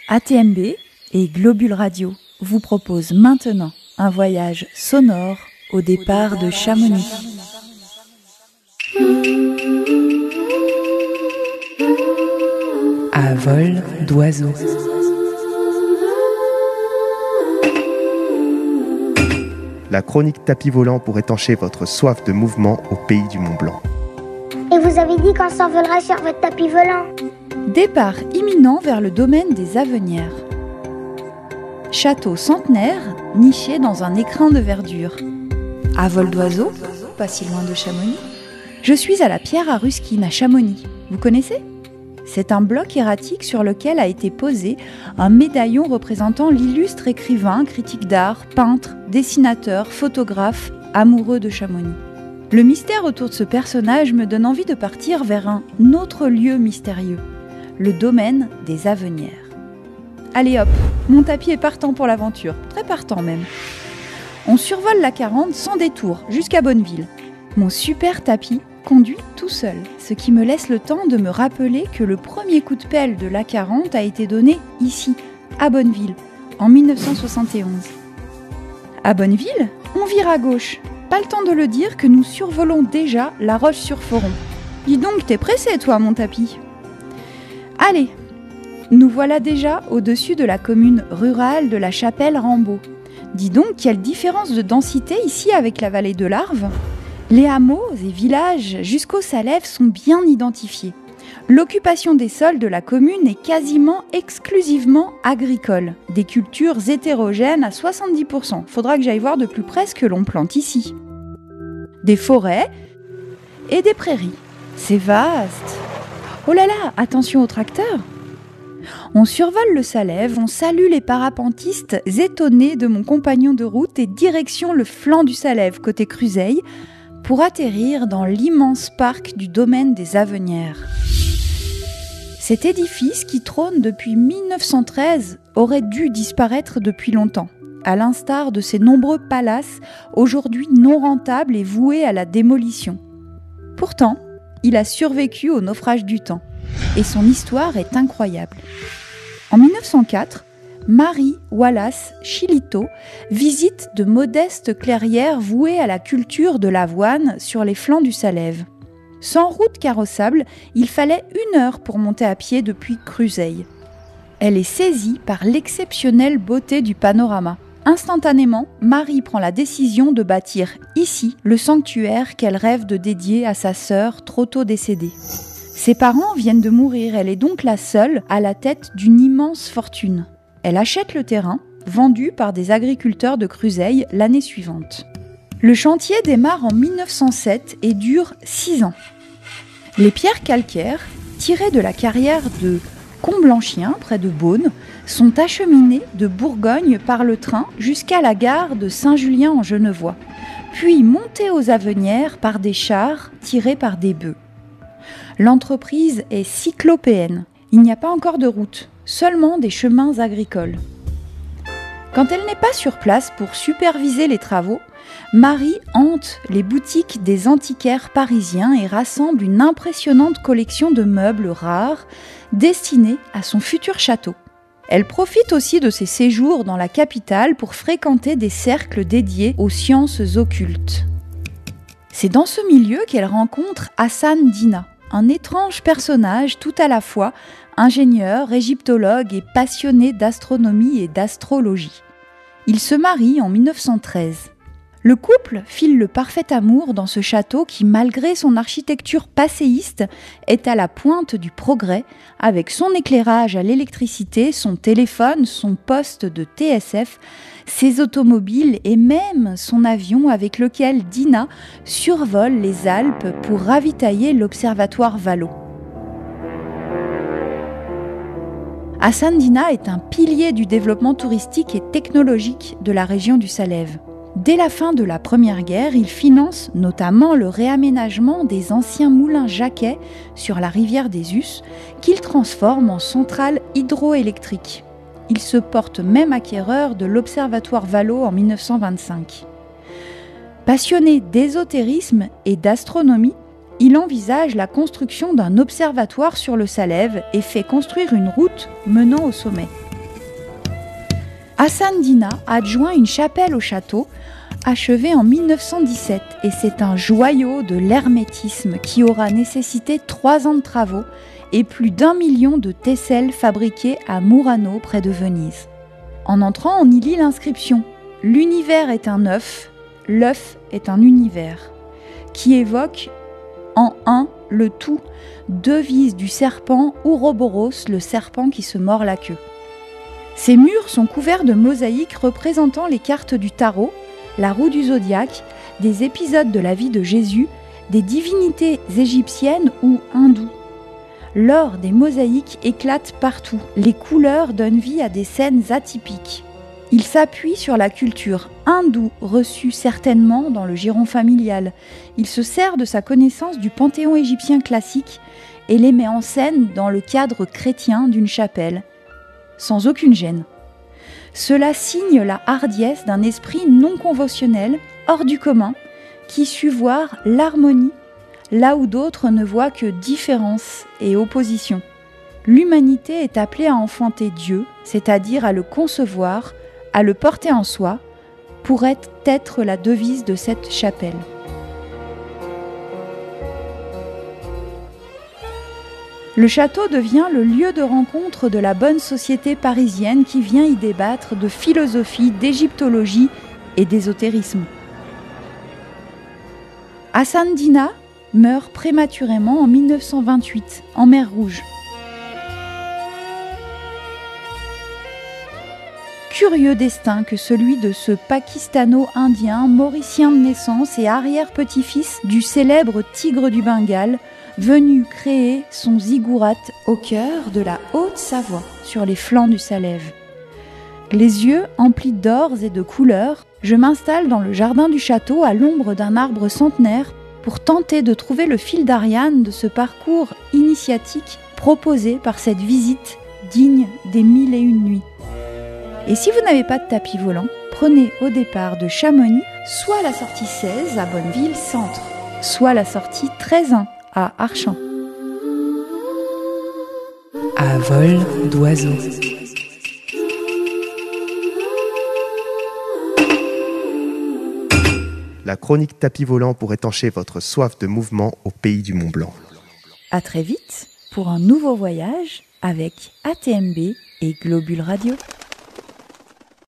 ATMB et Globule Radio vous proposent maintenant un voyage sonore au départ de Chamonix. À vol d'oiseau. La chronique tapis volant pour étancher votre soif de mouvement au pays du Mont Blanc. Et vous avez dit qu'on s'envolera sur votre tapis volant. Départ imminent vers le domaine des Avenières. Château centenaire, niché dans un écrin de verdure. À vol d'oiseau, pas si loin de Chamonix. Je suis à la Pierre à Ruskin à Chamonix. Vous connaissez ? C'est un bloc erratique sur lequel a été posé un médaillon représentant l'illustre écrivain, critique d'art, peintre, dessinateur, photographe, amoureux de Chamonix. Le mystère autour de ce personnage me donne envie de partir vers un autre lieu mystérieux, le domaine des Avenières. Allez hop, mon tapis est partant pour l'aventure, très partant même. On survole la 40 sans détour, jusqu'à Bonneville. Mon super tapis conduit tout seul, ce qui me laisse le temps de me rappeler que le premier coup de pelle de l'A40 a été donné ici, à Bonneville, en 1971. À Bonneville, on vire à gauche. Pas le temps de le dire que nous survolons déjà la Roche-sur-Foron. Dis donc, t'es pressé toi, mon tapis. Allez, nous voilà déjà au-dessus de la commune rurale de la Chapelle-Rambaud. Dis donc, quelle différence de densité ici avec la vallée de l'Arve. Les hameaux et villages jusqu'au Salève sont bien identifiés. L'occupation des sols de la commune est quasiment exclusivement agricole. Des cultures hétérogènes à 70%. Faudra que j'aille voir de plus près ce que l'on plante ici. Des forêts et des prairies. C'est vaste. Oh là là, attention aux tracteurs. On survole le Salève, on salue les parapentistes étonnés de mon compagnon de route et direction le flanc du Salève, côté Cruseilles, pour atterrir dans l'immense parc du domaine des Avenières. Cet édifice, qui trône depuis 1913, aurait dû disparaître depuis longtemps, à l'instar de ces nombreux palaces, aujourd'hui non rentables et voués à la démolition. Pourtant, il a survécu au naufrage du temps, et son histoire est incroyable. En 1904, Marie Wallace Chilito visite de modestes clairières vouées à la culture de l'avoine sur les flancs du Salève. Sans route carrossable, il fallait 1 heure pour monter à pied depuis Cruseilles. Elle est saisie par l'exceptionnelle beauté du panorama. Instantanément, Marie prend la décision de bâtir ici le sanctuaire qu'elle rêve de dédier à sa sœur trop tôt décédée. Ses parents viennent de mourir, elle est donc la seule à la tête d'une immense fortune. Elle achète le terrain, vendu par des agriculteurs de Cruseilles l'année suivante. Le chantier démarre en 1907 et dure 6 ans. Les pierres calcaires, tirées de la carrière de Comblanchien, près de Beaune, sont acheminées de Bourgogne par le train jusqu'à la gare de Saint-Julien-en-Genevois, puis montées aux Avenières par des chars tirés par des bœufs. L'entreprise est cyclopéenne. Il n'y a pas encore de route, seulement des chemins agricoles. Quand elle n'est pas sur place pour superviser les travaux, Marie hante les boutiques des antiquaires parisiens et rassemble une impressionnante collection de meubles rares destinés à son futur château. Elle profite aussi de ses séjours dans la capitale pour fréquenter des cercles dédiés aux sciences occultes. C'est dans ce milieu qu'elle rencontre Hassan Dina, un étrange personnage tout à la fois ingénieur, égyptologue et passionné d'astronomie et d'astrologie. Ils se marient en 1913. Le couple file le parfait amour dans ce château qui, malgré son architecture passéiste, est à la pointe du progrès, avec son éclairage à l'électricité, son téléphone, son poste de TSF, ses automobiles et même son avion avec lequel Dina survole les Alpes pour ravitailler l'observatoire Valo. Hassan Dina est un pilier du développement touristique et technologique de la région du Salève. Dès la fin de la Première Guerre, il finance notamment le réaménagement des anciens moulins Jacquet sur la rivière des Us, qu'il transforme en centrale hydroélectrique. Il se porte même acquéreur de l'Observatoire Valo en 1925. Passionné d'ésotérisme et d'astronomie, il envisage la construction d'un observatoire sur le Salève et fait construire une route menant au sommet. Hassan Dina a adjoint une chapelle au château, achevée en 1917, et c'est un joyau de l'hermétisme qui aura nécessité 3 ans de travaux et plus d'1 million de tesselles fabriquées à Murano, près de Venise. En entrant, on y lit l'inscription « L'univers est un œuf, l'œuf est un univers », qui évoque en un le tout, devise du serpent Ouroboros, le serpent qui se mord la queue. Ces murs sont couverts de mosaïques représentant les cartes du tarot, la roue du zodiaque, des épisodes de la vie de Jésus, des divinités égyptiennes ou hindoues. L'or des mosaïques éclate partout, les couleurs donnent vie à des scènes atypiques. Il s'appuie sur la culture hindoue reçue certainement dans le giron familial. Il se sert de sa connaissance du panthéon égyptien classique et les met en scène dans le cadre chrétien d'une chapelle, sans aucune gêne. Cela signe la hardiesse d'un esprit non conventionnel, hors du commun, qui sut voir l'harmonie là où d'autres ne voient que différence et opposition. L'humanité est appelée à enfanter Dieu, c'est-à-dire à le concevoir, à le porter en soi, pourrait être la devise de cette chapelle. Le château devient le lieu de rencontre de la bonne société parisienne qui vient y débattre de philosophie, d'égyptologie et d'ésotérisme. Hassan Dina meurt prématurément en 1928, en mer Rouge. Curieux destin que celui de ce Pakistano-Indien, mauricien de naissance et arrière-petit-fils du célèbre tigre du Bengale, venu créer son ziggurat au cœur de la Haute-Savoie, sur les flancs du Salève. Les yeux emplis d'ors et de couleurs, je m'installe dans le jardin du château à l'ombre d'un arbre centenaire pour tenter de trouver le fil d'Ariane de ce parcours initiatique proposé par cette visite digne des 1001 nuits. Et si vous n'avez pas de tapis volant, prenez au départ de Chamonix soit la sortie 16 à Bonneville Centre, soit la sortie 13-1 à Archamps. À vol d'oiseau. La chronique tapis volant pour étancher votre soif de mouvement au pays du Mont Blanc. À très vite pour un nouveau voyage avec ATMB et Globule Radio.